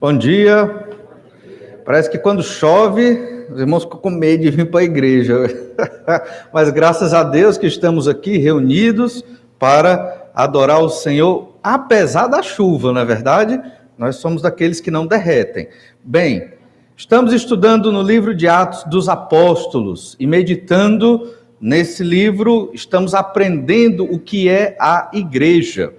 Bom dia. Parece que quando chove, os irmãos ficam com medo de vir para a igreja. Mas graças a Deus que estamos aqui reunidos para adorar o Senhor, apesar da chuva, não é verdade? Nós somos daqueles que não derretem. Bem, estamos estudando no livro de Atos dos Apóstolos e meditando nesse livro, estamos aprendendo o que é a igreja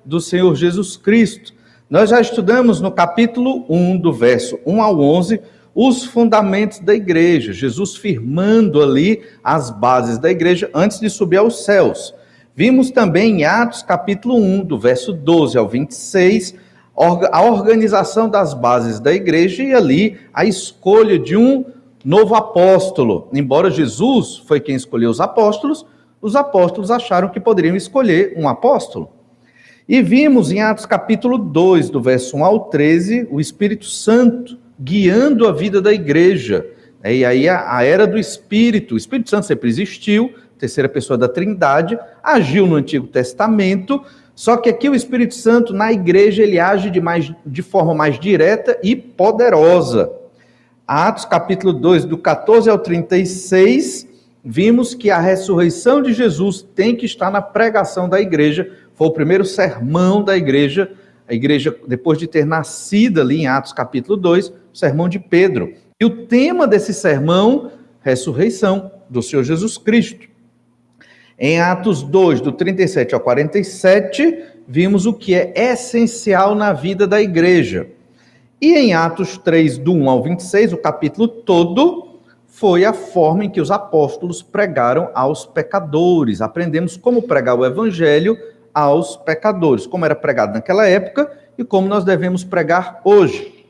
do Senhor Jesus Cristo. Nós já estudamos no capítulo 1, do verso 1 ao 11, os fundamentos da igreja, Jesus firmando ali as bases da igreja antes de subir aos céus. Vimos também em Atos capítulo 1, do verso 12 ao 26, a organização das bases da igreja e ali a escolha de um novo apóstolo. Embora Jesus foi quem escolheu os apóstolos acharam que poderiam escolher um apóstolo. E vimos em Atos capítulo 2, do verso 1 ao 13, o Espírito Santo guiando a vida da igreja. E aí a era do Espírito, o Espírito Santo sempre existiu, terceira pessoa da Trindade, agiu no Antigo Testamento, só que aqui o Espírito Santo na igreja ele age de forma mais direta e poderosa. Atos capítulo 2, do 14 ao 36, vimos que a ressurreição de Jesus tem que estar na pregação da igreja. Foi o primeiro sermão da igreja, a igreja, depois de ter nascido ali em Atos capítulo 2, o sermão de Pedro. E o tema desse sermão, ressurreição do Senhor Jesus Cristo. Em Atos 2, do 37 ao 47, vimos o que é essencial na vida da igreja. E em Atos 3, do 1 ao 26, o capítulo todo, foi a forma em que os apóstolos pregaram aos pecadores. Aprendemos como pregar o evangelho aos pecadores, como era pregado naquela época e como nós devemos pregar hoje.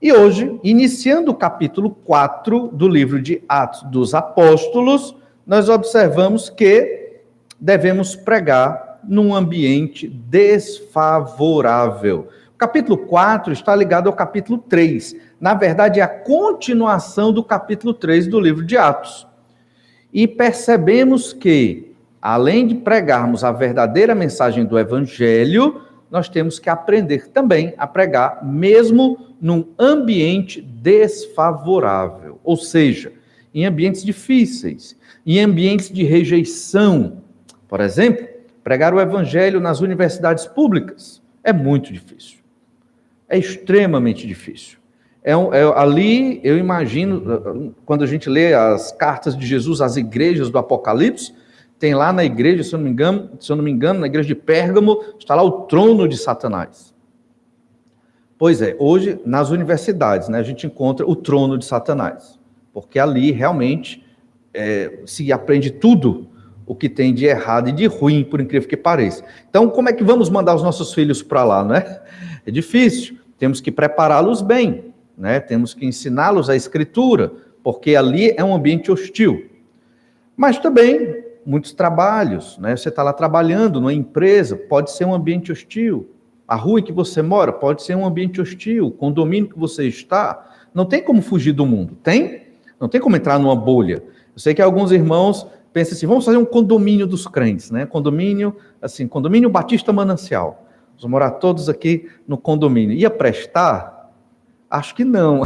E hoje, iniciando o capítulo 4 do livro de Atos dos Apóstolos, nós observamos que devemos pregar num ambiente desfavorável. O capítulo 4 está ligado ao capítulo 3. Na verdade, é a continuação do capítulo 3 do livro de Atos. E percebemos que, além de pregarmos a verdadeira mensagem do Evangelho, nós temos que aprender também a pregar, mesmo num ambiente desfavorável. Ou seja, em ambientes difíceis, em ambientes de rejeição. Por exemplo, pregar o Evangelho nas universidades públicas é muito difícil. É extremamente difícil. Ali, eu imagino, quando a gente lê as cartas de Jesus às igrejas do Apocalipse, tem lá na igreja, se eu não me engano, na igreja de Pérgamo, está lá o trono de Satanás. Pois é, hoje, nas universidades, a gente encontra o trono de Satanás, porque ali realmente se aprende tudo o que tem de errado e de ruim, por incrível que pareça. Então, como é que vamos mandar os nossos filhos para lá, não é? É difícil, temos que prepará-los bem, temos que ensiná-los a escritura, porque ali é um ambiente hostil. Mas também muitos trabalhos, você está lá trabalhando numa empresa, pode ser um ambiente hostil. A rua em que você mora pode ser um ambiente hostil. O condomínio que você está, não tem como fugir do mundo, tem? Não tem como entrar numa bolha. Eu sei que alguns irmãos pensam assim, vamos fazer um condomínio dos crentes, condomínio Batista Manancial. Vamos morar todos aqui no condomínio. Ia prestar? Acho que não.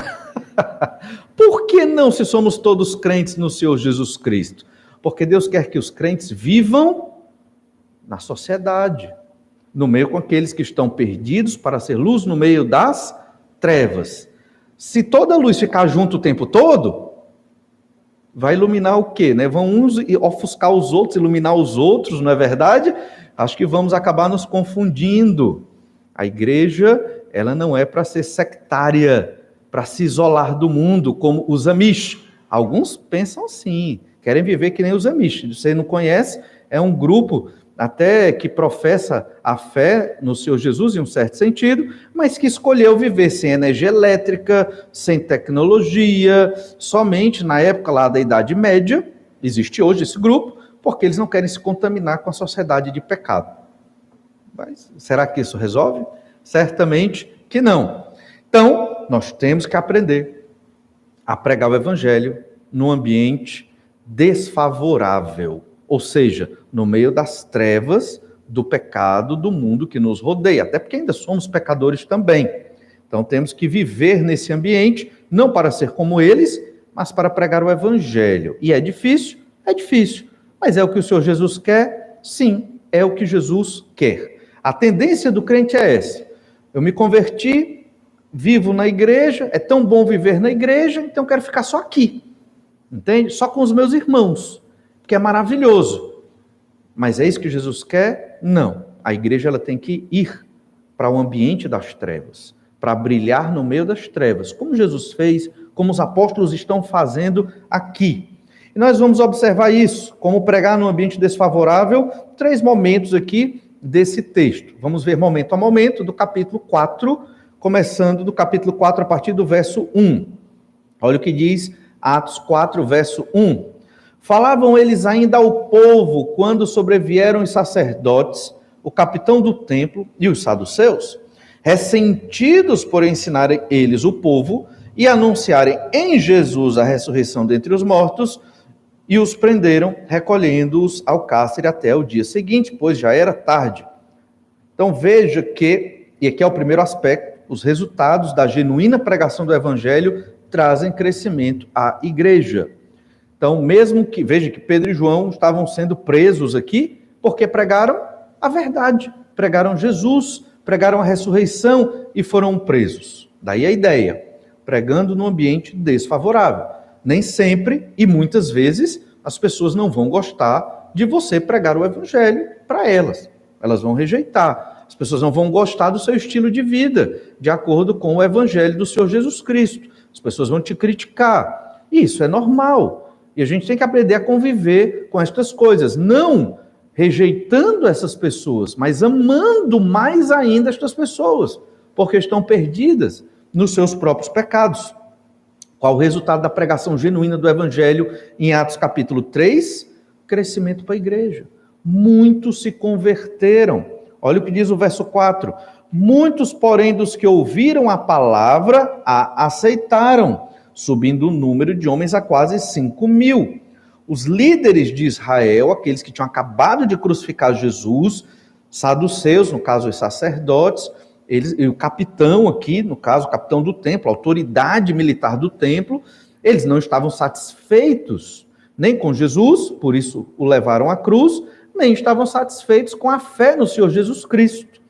Por que não, se somos todos crentes no Senhor Jesus Cristo? Porque Deus quer que os crentes vivam na sociedade, no meio com aqueles que estão perdidos, para ser luz no meio das trevas. Se toda luz ficar junto o tempo todo, vai iluminar o quê? Vão uns ofuscar os outros, iluminar os outros, não é verdade? Acho que vamos acabar nos confundindo. A igreja, ela não é para ser sectária, para se isolar do mundo, como os Amish. Alguns pensam assim, querem viver que nem os Amish. Você não conhece, é um grupo até que professa a fé no Senhor Jesus, em um certo sentido, mas que escolheu viver sem energia elétrica, sem tecnologia, somente na época lá da Idade Média. Existe hoje esse grupo, porque eles não querem se contaminar com a sociedade de pecado. Mas será que isso resolve? Certamente que não. Então, nós temos que aprender a pregar o Evangelho num ambiente desfavorável, ou seja, no meio das trevas do pecado do mundo que nos rodeia, até porque ainda somos pecadores também. Então temos que viver nesse ambiente, não para ser como eles, mas para pregar o evangelho. E é difícil, mas é o que o Senhor Jesus quer? Sim, é o que Jesus quer. A tendência do crente é essa: eu me converti, vivo na igreja, é tão bom viver na igreja, então eu quero ficar só aqui, entende? Só com os meus irmãos, que é maravilhoso. Mas é isso que Jesus quer? Não. A igreja ela tem que ir para o ambiente das trevas, para brilhar no meio das trevas, como Jesus fez, como os apóstolos estão fazendo aqui. E nós vamos observar isso, como pregar num ambiente desfavorável, 3 momentos aqui desse texto. Vamos ver momento a momento do capítulo 4, começando do capítulo 4 a partir do verso 1. Olha o que diz Atos 4, verso 1. Falavam eles ainda ao povo quando sobrevieram os sacerdotes, o capitão do templo e os saduceus, ressentidos por ensinarem eles o povo e anunciarem em Jesus a ressurreição dentre os mortos, e os prenderam, recolhendo-os ao cárcere até o dia seguinte, pois já era tarde. Então veja que, e aqui é o primeiro aspecto, os resultados da genuína pregação do evangelho trazem crescimento à igreja. Então, mesmo que, veja que Pedro e João estavam sendo presos aqui, porque pregaram a verdade, pregaram Jesus, pregaram a ressurreição e foram presos. Daí a ideia, pregando num ambiente desfavorável. Nem sempre e muitas vezes as pessoas não vão gostar de você pregar o evangelho para elas. Elas vão rejeitar. As pessoas não vão gostar do seu estilo de vida, de acordo com o evangelho do Senhor Jesus Cristo. As pessoas vão te criticar. Isso é normal. E a gente tem que aprender a conviver com estas coisas. Não rejeitando essas pessoas, mas amando mais ainda estas pessoas, porque estão perdidas nos seus próprios pecados. Qual o resultado da pregação genuína do evangelho em Atos capítulo 3? Crescimento para a igreja. Muitos se converteram. Olha o que diz o verso 4. Muitos, porém, dos que ouviram a palavra, a aceitaram, subindo o número de homens a quase 5.000. Os líderes de Israel, aqueles que tinham acabado de crucificar Jesus, saduceus, no caso os sacerdotes, e o capitão aqui, no caso o capitão do templo, a autoridade militar do templo, eles não estavam satisfeitos nem com Jesus, por isso o levaram à cruz, nem estavam satisfeitos com a fé no Senhor Jesus Cristo.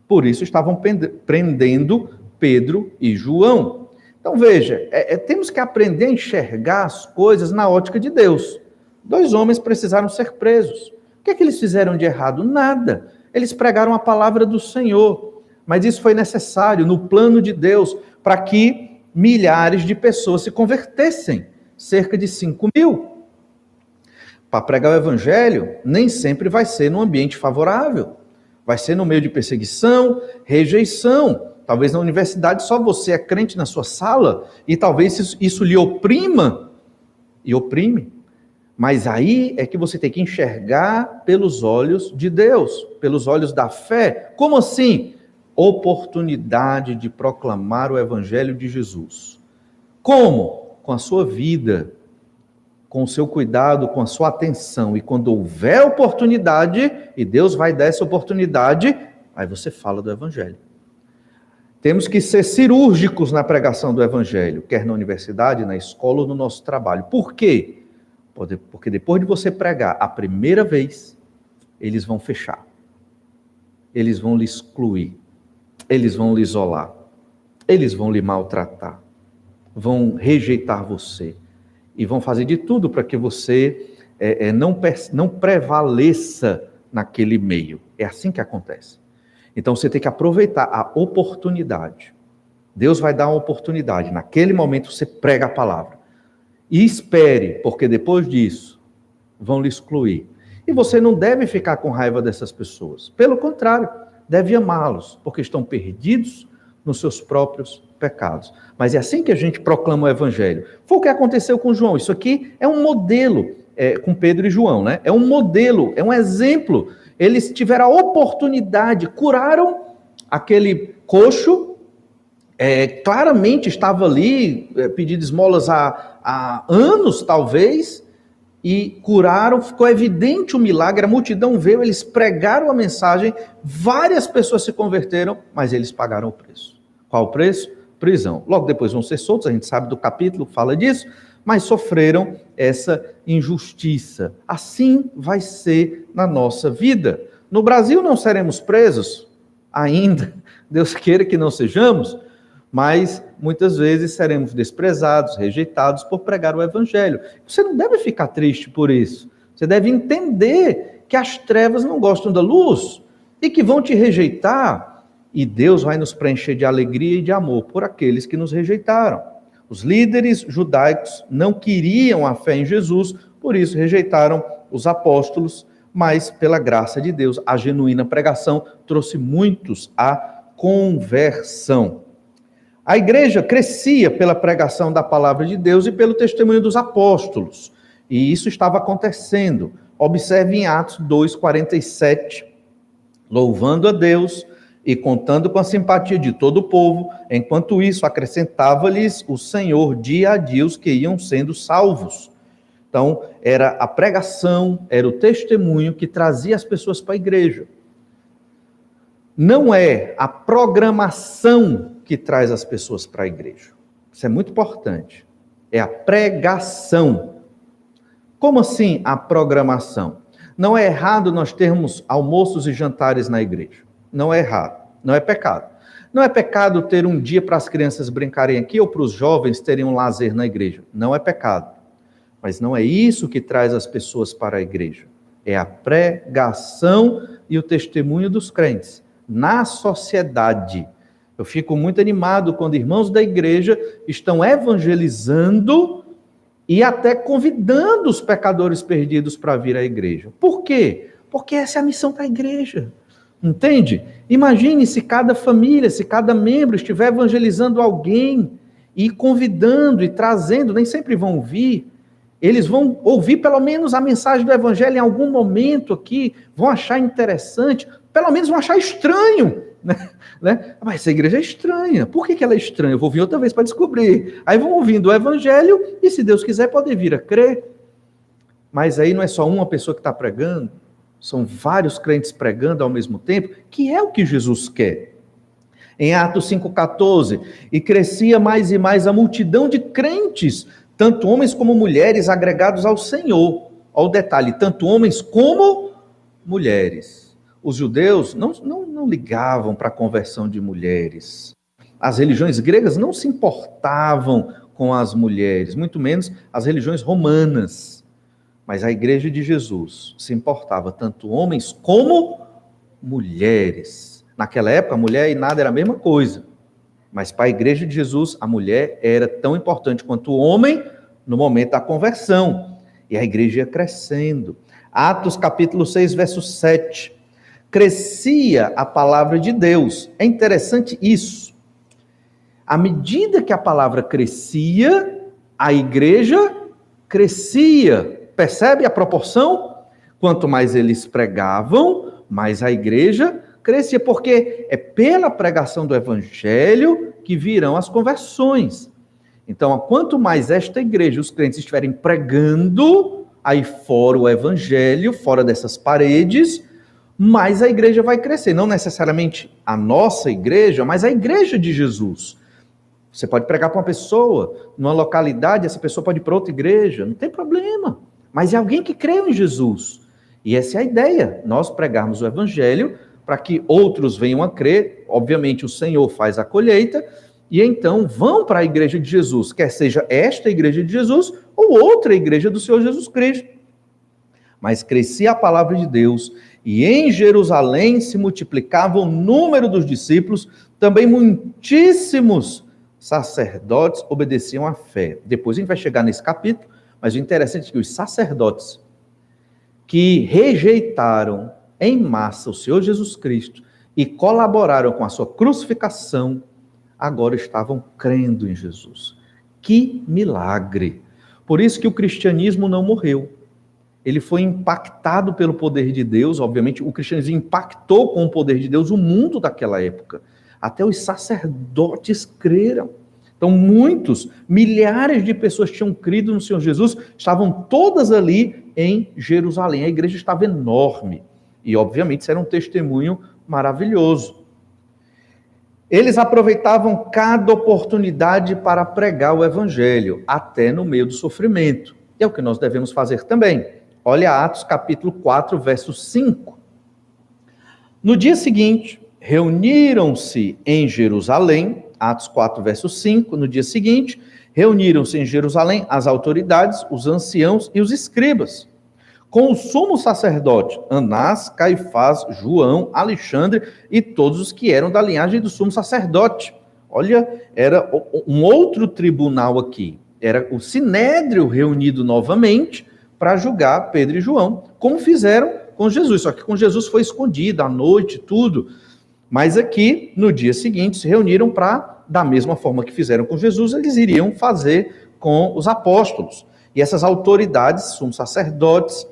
Por isso estavam prendendo Pedro e João. Então veja, temos que aprender a enxergar as coisas na ótica de Deus. 2 homens precisaram ser presos. O que é que eles fizeram de errado? Nada. Eles pregaram a palavra do Senhor. Mas isso foi necessário no plano de Deus para que milhares de pessoas se convertessem. Cerca de 5.000. Para pregar o evangelho, nem sempre vai ser num ambiente favorável. Vai ser no meio de perseguição, rejeição. Talvez na universidade só você é crente na sua sala e talvez isso lhe oprima e oprime. Mas aí é que você tem que enxergar pelos olhos de Deus, pelos olhos da fé. Como assim? Oportunidade de proclamar o evangelho de Jesus. Como? Com a sua vida, com o seu cuidado, com a sua atenção. E quando houver oportunidade, e Deus vai dar essa oportunidade, aí você fala do evangelho. Temos que ser cirúrgicos na pregação do evangelho, quer na universidade, na escola ou no nosso trabalho. Por quê? Porque depois de você pregar a primeira vez, eles vão fechar. Eles vão lhe excluir. Eles vão lhe isolar. Eles vão lhe maltratar. Vão rejeitar você. E vão fazer de tudo para que você não prevaleça naquele meio. É assim que acontece. Então você tem que aproveitar a oportunidade. Deus vai dar uma oportunidade. Naquele momento você prega a palavra. E espere, porque depois disso vão lhe excluir. E você não deve ficar com raiva dessas pessoas. Pelo contrário, deve amá-los, porque estão perdidos nos seus próprios pecados. Mas é assim que a gente proclama o evangelho. Foi o que aconteceu com João. Isso aqui é um modelo com Pedro e João, né? É um modelo, é um exemplo. Eles tiveram a oportunidade, curaram aquele coxo, claramente estava ali pedindo esmolas há anos, talvez, e curaram, ficou evidente o milagre, a multidão veio, eles pregaram a mensagem, várias pessoas se converteram, mas eles pagaram o preço. Qual o preço? Prisão. Logo depois vão ser soltos, a gente sabe do capítulo, fala disso, mas sofreram essa injustiça. Assim vai ser na nossa vida. No Brasil não seremos presos ainda, Deus queira que não sejamos, mas muitas vezes seremos desprezados, rejeitados por pregar o evangelho. Você não deve ficar triste por isso. Você deve entender que as trevas não gostam da luz e que vão te rejeitar, e Deus vai nos preencher de alegria e de amor por aqueles que nos rejeitaram. Os líderes judaicos não queriam a fé em Jesus, por isso rejeitaram os apóstolos, mas pela graça de Deus, a genuína pregação trouxe muitos à conversão. A igreja crescia pela pregação da palavra de Deus e pelo testemunho dos apóstolos, e isso estava acontecendo. Observe em Atos 2:47, louvando a Deus e contando com a simpatia de todo o povo, enquanto isso acrescentava-lhes o Senhor dia a dia os que iam sendo salvos. Então, era a pregação, era o testemunho que trazia as pessoas para a igreja. Não é a programação que traz as pessoas para a igreja. Isso é muito importante. É a pregação. Como assim a programação? Não é errado nós termos almoços e jantares na igreja. Não é errado. Não é pecado. Não é pecado ter um dia para as crianças brincarem aqui ou para os jovens terem um lazer na igreja. Não é pecado. Mas não é isso que traz as pessoas para a igreja. É a pregação e o testemunho dos crentes na sociedade. Eu fico muito animado quando irmãos da igreja estão evangelizando e até convidando os pecadores perdidos para vir à igreja. Por quê? Porque essa é a missão da igreja. Entende? Imagine se cada família, se cada membro estiver evangelizando alguém e convidando e trazendo, nem sempre vão ouvir. Eles vão ouvir pelo menos a mensagem do evangelho em algum momento aqui, vão achar interessante, pelo menos vão achar estranho, né? Mas essa igreja é estranha. Por que ela é estranha? Eu vou vir outra vez para descobrir. Aí vão ouvindo o evangelho e, se Deus quiser, podem vir a crer. Mas aí não é só uma pessoa que está pregando, são vários crentes pregando ao mesmo tempo, que é o que Jesus quer. Em Atos 5,14, e crescia mais e mais a multidão de crentes, tanto homens como mulheres agregados ao Senhor. Olha o detalhe, tanto homens como mulheres. Os judeus não ligavam para a conversão de mulheres. As religiões gregas não se importavam com as mulheres, muito menos as religiões romanas. Mas a igreja de Jesus se importava tanto homens como mulheres. Naquela época, a mulher e nada era a mesma coisa. Mas para a igreja de Jesus, a mulher era tão importante quanto o homem no momento da conversão. E a igreja ia crescendo. Atos capítulo 6, verso 7. Crescia a palavra de Deus. É interessante isso. À medida que a palavra crescia, a igreja crescia. Percebe a proporção? Quanto mais eles pregavam, mais a igreja crescia, porque é pela pregação do evangelho que virão as conversões. Então, quanto mais esta igreja, os crentes estiverem pregando aí fora o evangelho, fora dessas paredes, mais a igreja vai crescer. Não necessariamente a nossa igreja, mas a igreja de Jesus. Você pode pregar para uma pessoa, numa localidade, essa pessoa pode ir para outra igreja, não tem problema. Mas é alguém que crê em Jesus. E essa é a ideia, nós pregarmos o evangelho para que outros venham a crer. Obviamente o Senhor faz a colheita, e então vão para a igreja de Jesus, quer seja esta igreja de Jesus ou outra igreja do Senhor Jesus Cristo. Mas crescia a palavra de Deus, e em Jerusalém se multiplicava o número dos discípulos, também muitíssimos sacerdotes obedeciam à fé. Depois a gente vai chegar nesse capítulo, mas o interessante é que os sacerdotes que rejeitaram em massa o Senhor Jesus Cristo e colaboraram com a sua crucificação, agora estavam crendo em Jesus. Que milagre! Por isso que o cristianismo não morreu. Ele foi impactado pelo poder de Deus, obviamente o cristianismo impactou com o poder de Deus o mundo daquela época. Até os sacerdotes creram. Então muitos, milhares de pessoas tinham crido no Senhor Jesus, estavam todas ali em Jerusalém. A igreja estava enorme. E obviamente isso era um testemunho maravilhoso. Eles aproveitavam cada oportunidade para pregar o evangelho, até no meio do sofrimento. É o que nós devemos fazer também. Olha Atos capítulo 4, verso 5. No dia seguinte, reuniram-se em Jerusalém, Atos 4, verso 5, no dia seguinte, reuniram-se em Jerusalém as autoridades, os anciãos e os escribas, com o sumo sacerdote, Anás, Caifás, João, Alexandre e todos os que eram da linhagem do sumo sacerdote. Olha, era um outro tribunal aqui, era o Sinédrio reunido novamente para julgar Pedro e João, como fizeram com Jesus, só que com Jesus foi escondido, à noite, tudo. Mas aqui, no dia seguinte, se reuniram para, da mesma forma que fizeram com Jesus, eles iriam fazer com os apóstolos. E essas autoridades, sumos sacerdotes,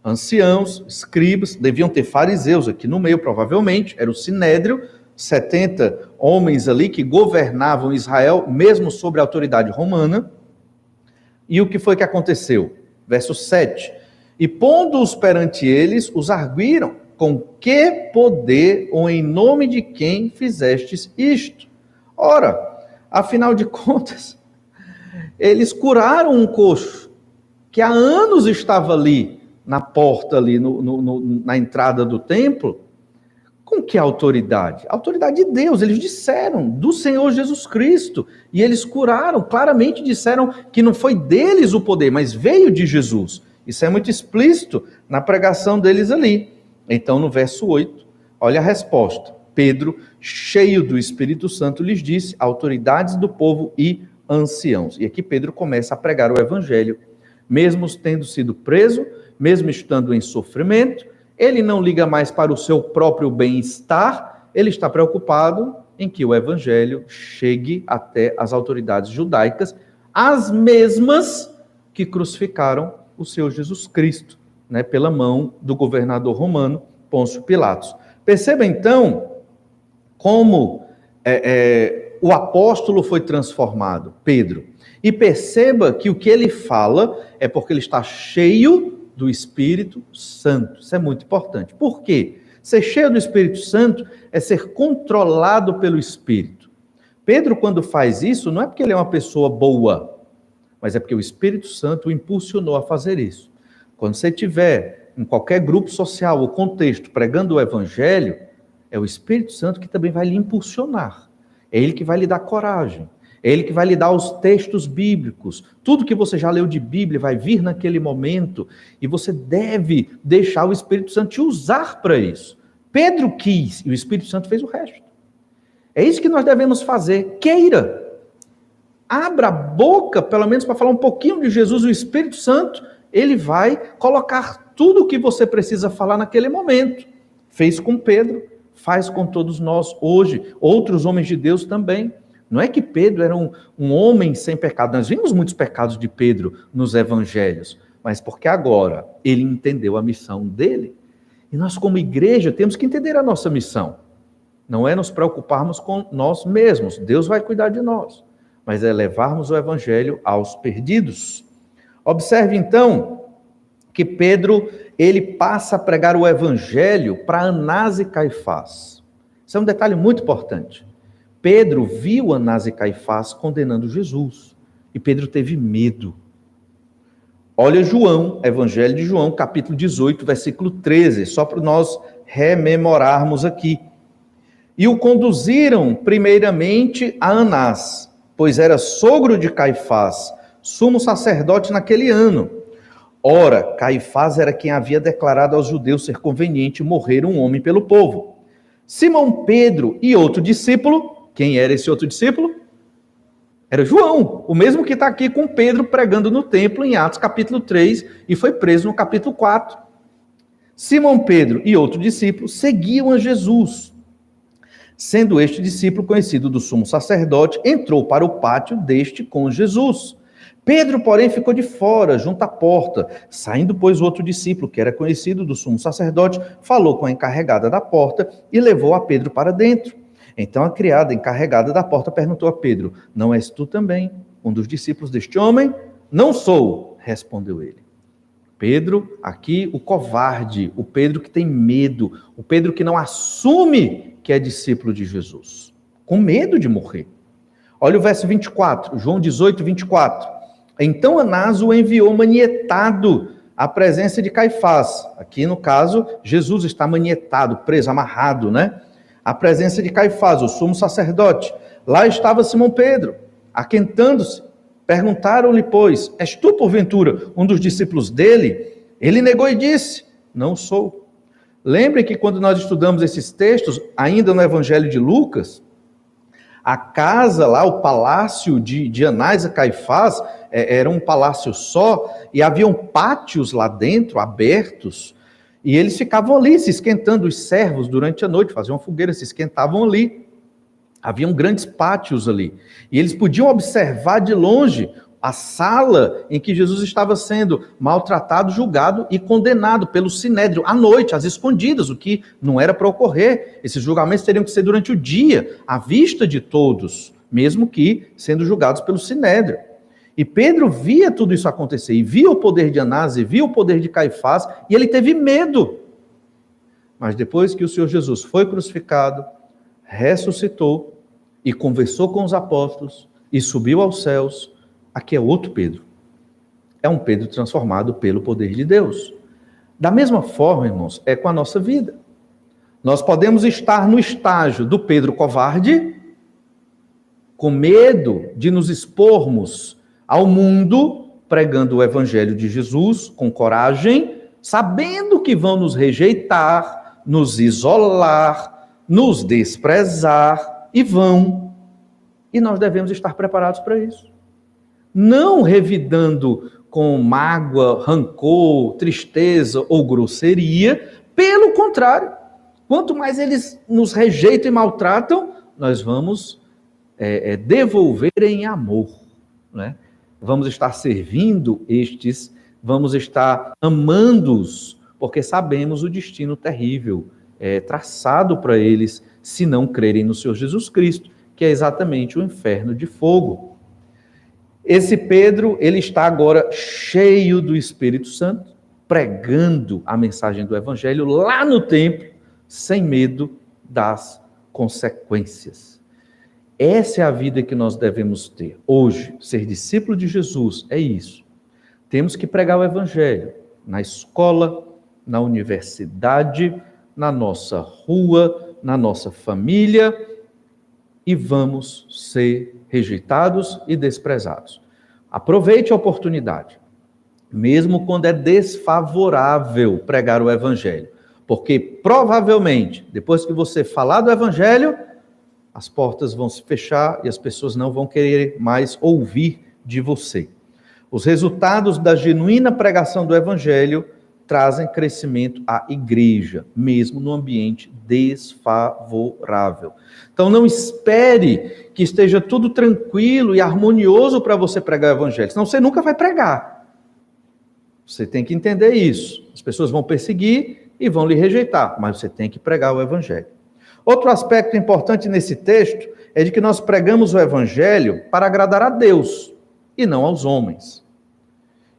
anciãos, escribas, deviam ter fariseus aqui no meio, provavelmente, era o Sinédrio, 70 homens ali que governavam Israel, mesmo sob a autoridade romana. E o que foi que aconteceu? Verso 7. E pondo-os perante eles, os arguíram, com que poder ou em nome de quem fizestes isto? Ora, afinal de contas, eles curaram um coxo, que há anos estava ali, na porta, ali na entrada do templo. Com que autoridade? Autoridade de Deus, eles disseram, do Senhor Jesus Cristo, e eles curaram, claramente disseram que não foi deles o poder, mas veio de Jesus. Isso é muito explícito na pregação deles ali. Então, no verso 8, olha a resposta. Pedro, cheio do Espírito Santo, lhes disse, autoridades do povo e anciãos. E aqui Pedro começa a pregar o evangelho, mesmo tendo sido preso, mesmo estando em sofrimento, ele não liga mais para o seu próprio bem-estar, ele está preocupado em que o evangelho chegue até as autoridades judaicas, as mesmas que crucificaram o Senhor Jesus Cristo, né, pela mão do governador romano, Pôncio Pilatos. Perceba então como o apóstolo foi transformado, Pedro. E perceba que o que ele fala é porque ele está cheio do Espírito Santo. Isso é muito importante. Por quê? Ser cheio do Espírito Santo é ser controlado pelo Espírito. Pedro, quando faz isso, não é porque ele é uma pessoa boa, mas é porque o Espírito Santo o impulsionou a fazer isso. Quando você estiver em qualquer grupo social ou contexto pregando o Evangelho, é o Espírito Santo que também vai lhe impulsionar. É ele que vai lhe dar coragem. É ele que vai lhe dar os textos bíblicos. Tudo que você já leu de Bíblia vai vir naquele momento e você deve deixar o Espírito Santo te usar para isso. Pedro quis e o Espírito Santo fez o resto. É isso que nós devemos fazer. Queira. Abra a boca, pelo menos para falar um pouquinho de Jesus, o Espírito Santo, ele vai colocar tudo o que você precisa falar naquele momento. Fez com Pedro, faz com todos nós hoje, outros homens de Deus também. Não é que Pedro era um homem sem pecado. Nós vimos muitos pecados de Pedro nos evangelhos, mas porque agora ele entendeu a missão dele. E nós, como igreja, temos que entender a nossa missão. Não é nos preocuparmos com nós mesmos. Deus vai cuidar de nós. Mas é levarmos o evangelho aos perdidos. Observe, então, que Pedro, ele passa a pregar o evangelho para Anás e Caifás. Isso é um detalhe muito importante. Pedro viu Anás e Caifás condenando Jesus. E Pedro teve medo. Olha João, Evangelho de João, capítulo 18, versículo 13, só para nós rememorarmos aqui. E o conduziram primeiramente a Anás, pois era sogro de Caifás, sumo sacerdote naquele ano. Ora, Caifás era quem havia declarado aos judeus ser conveniente morrer um homem pelo povo. Simão Pedro e outro discípulo. Quem era esse outro discípulo? Era João, o mesmo que está aqui com Pedro pregando no templo em Atos capítulo 3 e foi preso no capítulo 4. Simão Pedro e outro discípulo seguiam a Jesus. Sendo este discípulo conhecido do sumo sacerdote, entrou para o pátio deste com Jesus. Pedro, porém, ficou de fora, junto à porta. Saindo, pois, o outro discípulo, que era conhecido do sumo sacerdote, falou com a encarregada da porta e levou a Pedro para dentro. Então a criada encarregada da porta perguntou a Pedro, não és tu também um dos discípulos deste homem? Não sou, respondeu ele. Pedro, aqui o covarde, o Pedro que tem medo, o Pedro que não assume que é discípulo de Jesus. com medo de morrer. Olha o verso 24, João 18, 24. Então Anás o enviou manietado à presença de Caifás. Aqui, no caso, Jesus está manietado, preso, amarrado, né? À presença de Caifás, o sumo sacerdote. Lá estava Simão Pedro, aquentando-se. Perguntaram-lhe, pois, és tu, porventura, um dos discípulos dele? Ele negou e disse, não sou. Lembre que quando nós estudamos esses textos, ainda no Evangelho de Lucas, a casa lá, o palácio de Anás e Caifás, era um palácio só, e haviam pátios lá dentro, abertos, e eles ficavam ali se esquentando, os servos durante a noite, faziam uma fogueira, se esquentavam ali. Haviam grandes pátios ali, e eles podiam observar de longe a sala em que Jesus estava sendo maltratado, julgado e condenado pelo Sinédrio, à noite, às escondidas, o que não era para ocorrer. Esses julgamentos teriam que ser durante o dia, à vista de todos, mesmo que sendo julgados pelo Sinédrio. E Pedro via tudo isso acontecer, e via o poder de Anás, e via o poder de Caifás, e ele teve medo. Mas depois que o Senhor Jesus foi crucificado, ressuscitou e conversou com os apóstolos, e subiu aos céus, aqui é outro Pedro. É um Pedro transformado pelo poder de Deus. Da mesma forma, irmãos, é com a nossa vida. Nós podemos estar no estágio do Pedro covarde, com medo de nos expormos ao mundo, pregando o evangelho de Jesus, com coragem, sabendo que vão nos rejeitar, nos isolar, nos desprezar, e vão. E nós devemos estar preparados para isso. Não revidando com mágoa, rancor, tristeza ou grosseria. Pelo contrário, quanto mais eles nos rejeitam e maltratam, nós vamos devolver em amor, né? Vamos estar servindo estes, vamos estar amando-os, porque sabemos o destino terrível traçado para eles, se não crerem no Senhor Jesus Cristo, que é exatamente o inferno de fogo. Esse Pedro, ele está agora cheio do Espírito Santo, pregando a mensagem do Evangelho lá no templo, sem medo das consequências. Essa é a vida que nós devemos ter. Hoje, ser discípulo de Jesus é isso. Temos que pregar o Evangelho na escola, na universidade, na nossa rua, na nossa família, e vamos ser rejeitados e desprezados. Aproveite a oportunidade, mesmo quando é desfavorável pregar o Evangelho, porque provavelmente, depois que você falar do Evangelho, as portas vão se fechar e as pessoas não vão querer mais ouvir de você. Os resultados da genuína pregação do Evangelho trazem crescimento à igreja, mesmo no ambiente desfavorável. Então não espere que esteja tudo tranquilo e harmonioso para você pregar o Evangelho, senão você nunca vai pregar. Você tem que entender isso. As pessoas vão perseguir e vão lhe rejeitar, mas você tem que pregar o Evangelho. Outro aspecto importante nesse texto é de que nós pregamos o Evangelho para agradar a Deus e não aos homens.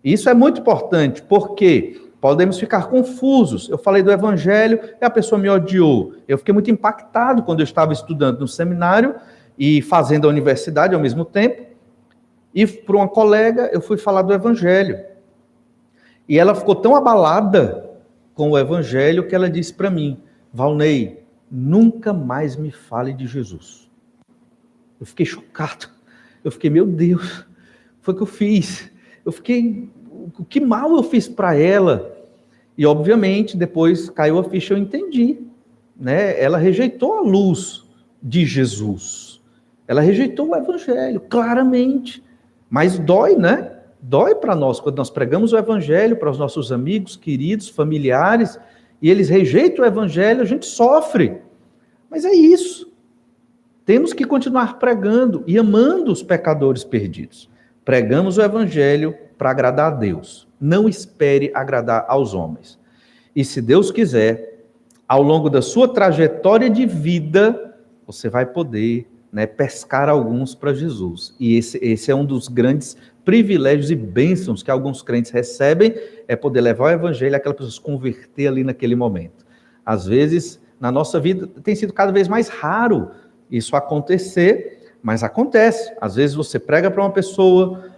Isso é muito importante, porque podemos ficar confusos. Eu falei do Evangelho e a pessoa me odiou. Eu fiquei muito impactado quando eu estava estudando no seminário e fazendo a universidade ao mesmo tempo. E para uma colega eu fui falar do Evangelho. E ela ficou tão abalada com o Evangelho que ela disse para mim, Valnei, nunca mais me fale de Jesus. Eu fiquei chocado. Eu fiquei, meu Deus, foi o que eu fiz. Eu fiquei, que mal eu fiz para ela. E, obviamente, depois caiu a ficha, eu entendi. Né? Ela rejeitou a luz de Jesus. Ela rejeitou o Evangelho, claramente. Mas dói, né? Dói para nós, quando nós pregamos o Evangelho para os nossos amigos, queridos, familiares, e eles rejeitam o Evangelho, a gente sofre. Mas é isso. Temos que continuar pregando e amando os pecadores perdidos. Pregamos o Evangelho para agradar a Deus. Não espere agradar aos homens. E se Deus quiser, ao longo da sua trajetória de vida, você vai poder, né, pescar alguns para Jesus. E esse é um dos grandes privilégios e bênçãos que alguns crentes recebem, é poder levar o Evangelho àquela pessoa se converter ali naquele momento. Às vezes, na nossa vida, tem sido cada vez mais raro isso acontecer, mas acontece. Às vezes você prega para uma pessoa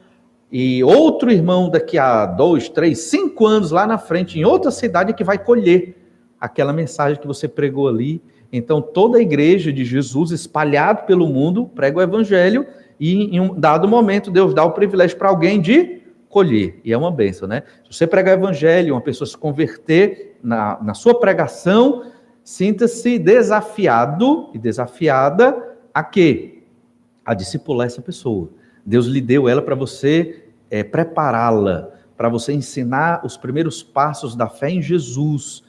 e outro irmão daqui a 2, 3, 5 anos lá na frente, em outra cidade, é que vai colher aquela mensagem que você pregou ali. Então toda a igreja de Jesus, espalhada pelo mundo, prega o evangelho e em um dado momento Deus dá o privilégio para alguém de colher. E é uma bênção, né? Se você pregar o evangelho, uma pessoa se converter na sua pregação, sinta-se desafiado e desafiada a quê? A discipular essa pessoa. Deus lhe deu ela para você prepará-la, para você ensinar os primeiros passos da fé em Jesus,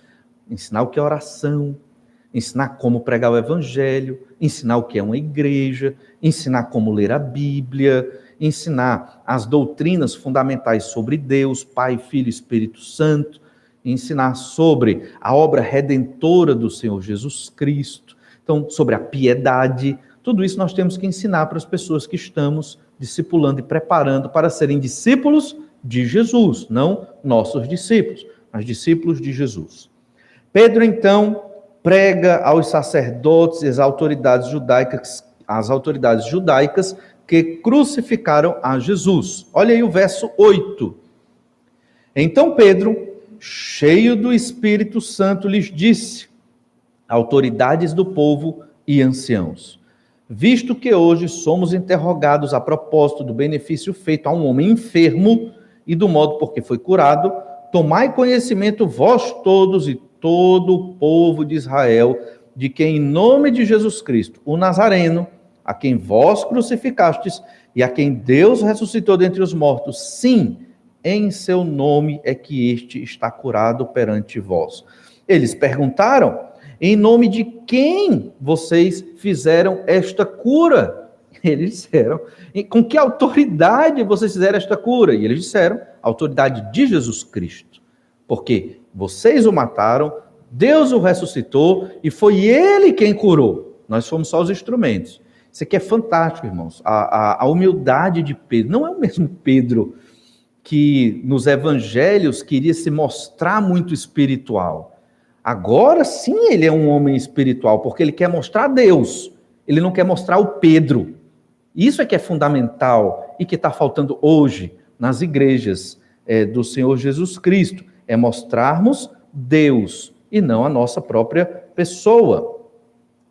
ensinar o que é oração, ensinar como pregar o evangelho, ensinar o que é uma igreja, ensinar como ler a Bíblia, ensinar as doutrinas fundamentais sobre Deus, Pai, Filho e Espírito Santo, ensinar sobre a obra redentora do Senhor Jesus Cristo, então sobre a piedade. Tudo isso nós temos que ensinar para as pessoas que estamos discipulando e preparando para serem discípulos de Jesus, não nossos discípulos, mas discípulos de Jesus. Pedro, então, prega aos sacerdotes e às autoridades judaicas que crucificaram a Jesus. Olha aí o verso 8. Então Pedro, cheio do Espírito Santo, lhes disse: autoridades do povo e anciãos, visto que hoje somos interrogados a propósito do benefício feito a um homem enfermo e do modo por que foi curado, tomai conhecimento vós todos e todo o povo de Israel, de que em nome de Jesus Cristo, o Nazareno, a quem vós crucificastes e a quem Deus ressuscitou dentre os mortos, sim, em seu nome é que este está curado perante vós. Eles perguntaram: em nome de quem vocês fizeram esta cura? Eles disseram: com que autoridade vocês fizeram esta cura? E eles disseram: a autoridade de Jesus Cristo. Porque vocês o mataram, Deus o ressuscitou e foi ele quem curou. Nós fomos só os instrumentos. Isso aqui é fantástico, irmãos. A humildade de Pedro. Não é o mesmo Pedro que nos evangelhos queria se mostrar muito espiritual. Agora sim ele é um homem espiritual, porque ele quer mostrar Deus. Ele não quer mostrar o Pedro. Isso é que é fundamental e que está faltando hoje nas igrejas do Senhor Jesus Cristo. É mostrarmos Deus e não a nossa própria pessoa.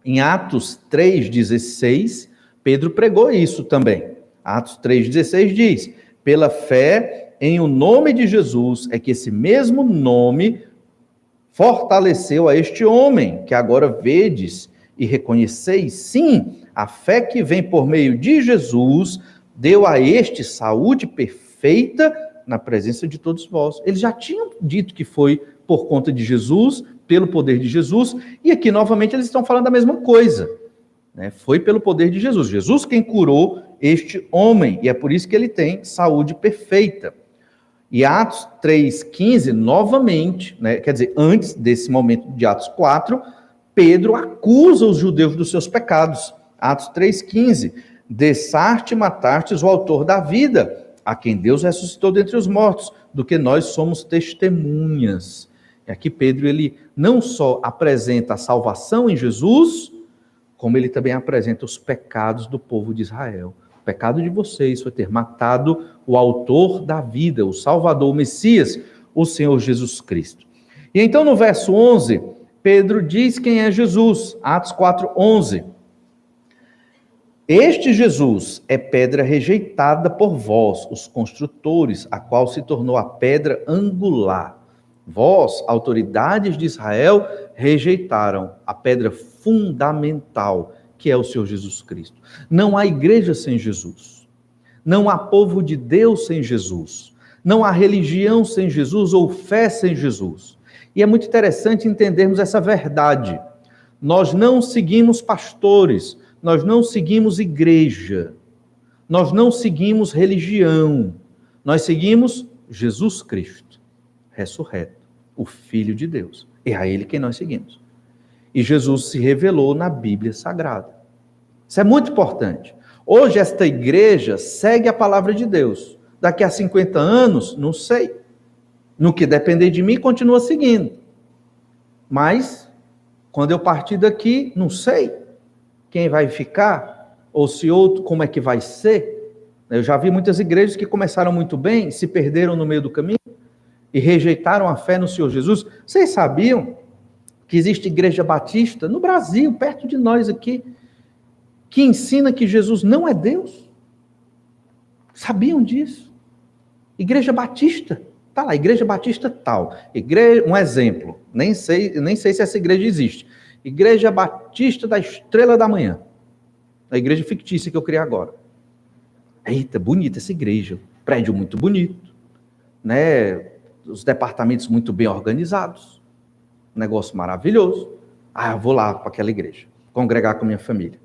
Em Atos 3,16, Pedro pregou isso também. Atos 3,16 diz: pela fé em o nome de Jesus é que esse mesmo nome fortaleceu a este homem, que agora vedes e reconheceis. Sim, a fé que vem por meio de Jesus deu a este saúde perfeita na presença de todos vós. Eles já tinham dito que foi por conta de Jesus, pelo poder de Jesus, e aqui novamente eles estão falando a mesma coisa. Foi pelo poder de Jesus. Jesus quem curou este homem, e é por isso que ele tem saúde perfeita. E Atos 3,15, novamente, quer dizer, antes desse momento de Atos 4, Pedro acusa os judeus dos seus pecados. Atos 3,15, dessarte e matastes o autor da vida, a quem Deus ressuscitou dentre os mortos, do que nós somos testemunhas. E aqui Pedro, ele não só apresenta a salvação em Jesus, como ele também apresenta os pecados do povo de Israel. O pecado de vocês foi ter matado o autor da vida, o Salvador, o Messias, o Senhor Jesus Cristo. E então no verso 11, Pedro diz quem é Jesus, Atos 4:11. Este Jesus é pedra rejeitada por vós, os construtores, a qual se tornou a pedra angular. Vós, autoridades de Israel, rejeitaram a pedra fundamental, que é o Senhor Jesus Cristo. Não há igreja sem Jesus. Não há povo de Deus sem Jesus. Não há religião sem Jesus ou fé sem Jesus. E é muito interessante entendermos essa verdade. Nós não seguimos pastores, nós não seguimos igreja, nós não seguimos religião, nós seguimos Jesus Cristo, ressurreto, o Filho de Deus. É a Ele quem nós seguimos. E Jesus se revelou na Bíblia Sagrada. Isso é muito importante. Hoje esta igreja segue a palavra de Deus. Daqui a 50 anos, não sei. No que depender de mim, continua seguindo. Mas, quando eu partir daqui, não sei. quem vai ficar, ou se outro, como é que vai ser. Eu já vi muitas igrejas que começaram muito bem, se perderam no meio do caminho e rejeitaram a fé no Senhor Jesus. Vocês sabiam que existe igreja batista no Brasil, perto de nós aqui, que ensina que Jesus não é Deus? Sabiam disso? Igreja batista, tá lá, igreja batista tal. Um exemplo, nem sei se essa igreja existe. Igreja Batista da Estrela da Manhã. A igreja fictícia que eu criei agora. Eita, bonita essa igreja. Prédio muito bonito, né? Os departamentos muito bem organizados. Negócio maravilhoso. Eu vou lá para aquela igreja, congregar com minha família.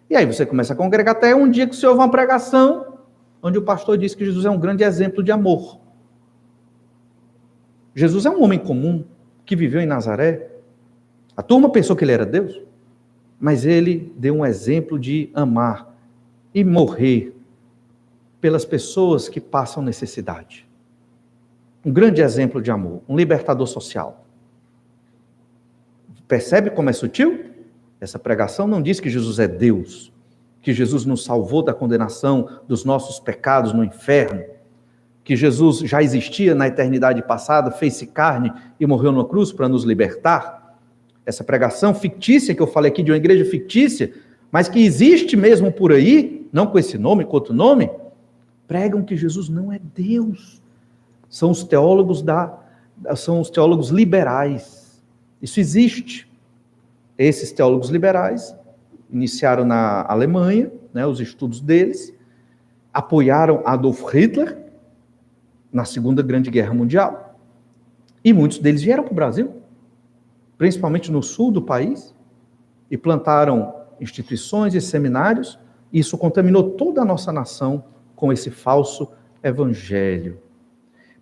E aí você começa a congregar até um dia que você ouve uma pregação onde o pastor diz que Jesus é um grande exemplo de amor. Jesus é um homem comum que viveu em Nazaré. A turma pensou que ele era Deus, mas ele deu um exemplo de amar e morrer pelas pessoas que passam necessidade. Um grande exemplo de amor, um libertador social. Percebe como é sutil? Essa pregação não diz que Jesus é Deus, que Jesus nos salvou da condenação dos nossos pecados no inferno, que Jesus já existia na eternidade passada, fez-se carne e morreu na cruz para nos libertar. Essa pregação fictícia que eu falei aqui, de uma igreja fictícia, mas que existe mesmo por aí, não com esse nome, com outro nome, pregam que Jesus não é Deus. São os teólogos liberais. Isso existe. Esses teólogos liberais iniciaram na Alemanha, né, os estudos deles, apoiaram Adolf Hitler na Segunda Grande Guerra Mundial, e muitos deles vieram para o Brasil, principalmente no sul do país, e plantaram instituições e seminários. Isso contaminou toda a nossa nação com esse falso evangelho.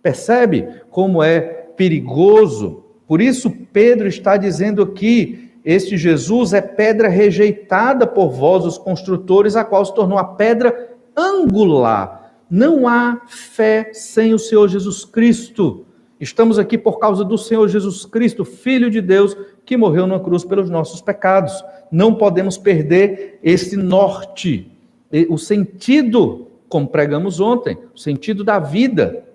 Percebe como é perigoso? Por isso Pedro está dizendo aqui, este Jesus é pedra rejeitada por vós, os construtores, a qual se tornou a pedra angular. Não há fé sem o Senhor Jesus Cristo. Estamos aqui por causa do Senhor Jesus Cristo, Filho de Deus, que morreu na cruz pelos nossos pecados. Não podemos perder esse norte, o sentido, como pregamos ontem, o sentido da vida.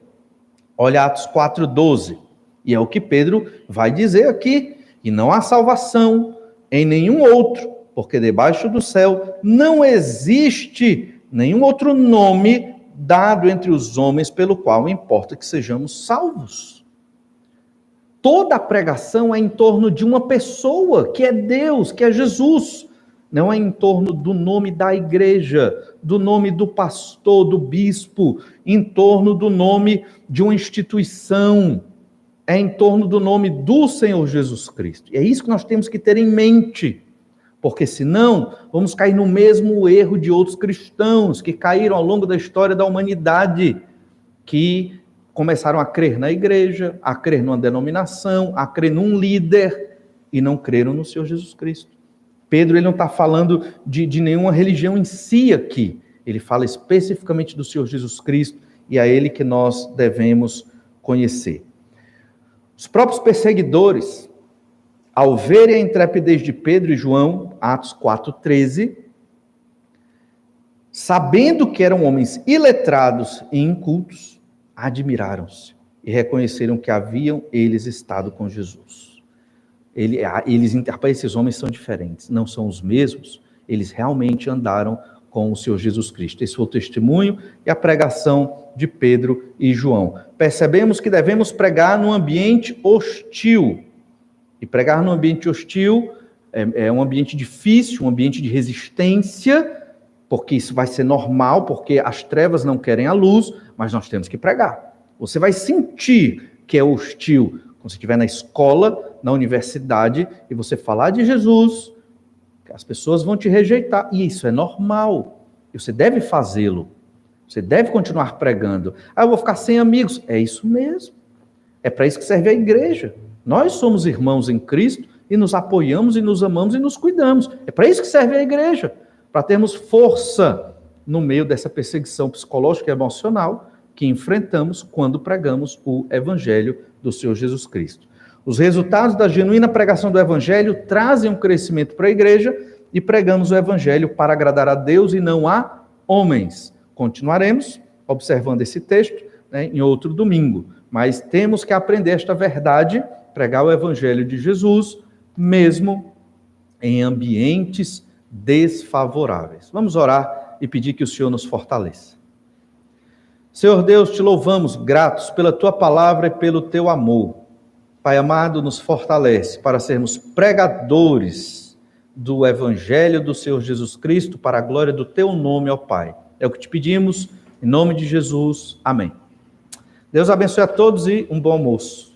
Olha Atos 4:12, e é o que Pedro vai dizer aqui: e não há salvação em nenhum outro, porque debaixo do céu não existe nenhum outro nome dado entre os homens pelo qual importa que sejamos salvos. Toda a pregação é em torno de uma pessoa, que é Deus, que é Jesus. Não é em torno do nome da igreja, do nome do pastor, do bispo, em torno do nome de uma instituição. É em torno do nome do Senhor Jesus Cristo. E é isso que nós temos que ter em mente. Porque senão vamos cair no mesmo erro de outros cristãos que caíram ao longo da história da humanidade, que começaram a crer na igreja, a crer numa denominação, a crer num líder e não creram no Senhor Jesus Cristo. Pedro, ele não está falando de nenhuma religião em si aqui. Ele fala especificamente do Senhor Jesus Cristo e a ele que nós devemos conhecer. Os próprios perseguidores, ao verem a intrepidez de Pedro e João, Atos 4:13, sabendo que eram homens iletrados e incultos, admiraram-se e reconheceram que haviam eles estado com Jesus. Esses homens são diferentes, não são os mesmos, eles realmente andaram com o Senhor Jesus Cristo. Esse foi o testemunho e a pregação de Pedro e João. Percebemos que devemos pregar num ambiente hostil. E pregar num ambiente hostil é um ambiente difícil, um ambiente de resistência, porque isso vai ser normal, porque as trevas não querem a luz, mas nós temos que pregar. Você vai sentir que é hostil quando você estiver na escola, na universidade, e você falar de Jesus, as pessoas vão te rejeitar, e isso é normal, e você deve fazê-lo, você deve continuar pregando. Eu vou ficar sem amigos, é isso mesmo, é para isso que serve a igreja. Nós somos irmãos em Cristo, e nos apoiamos, e nos amamos, e nos cuidamos, é para isso que serve a igreja, para termos força no meio dessa perseguição psicológica e emocional que enfrentamos quando pregamos o Evangelho do Senhor Jesus Cristo. Os resultados da genuína pregação do Evangelho trazem um crescimento para a igreja e pregamos o evangelho para agradar a Deus e não a homens. Continuaremos observando esse texto, né, em outro domingo, mas temos que aprender esta verdade, pregar o evangelho de Jesus, mesmo em ambientes desfavoráveis. Vamos orar e pedir que o Senhor nos fortaleça. Senhor Deus, te louvamos, gratos pela tua palavra e pelo teu amor. Pai amado, nos fortalece para sermos pregadores do evangelho do Senhor Jesus Cristo para a glória do teu nome, ó Pai. É o que te pedimos, em nome de Jesus. Amém. Deus abençoe a todos e um bom almoço.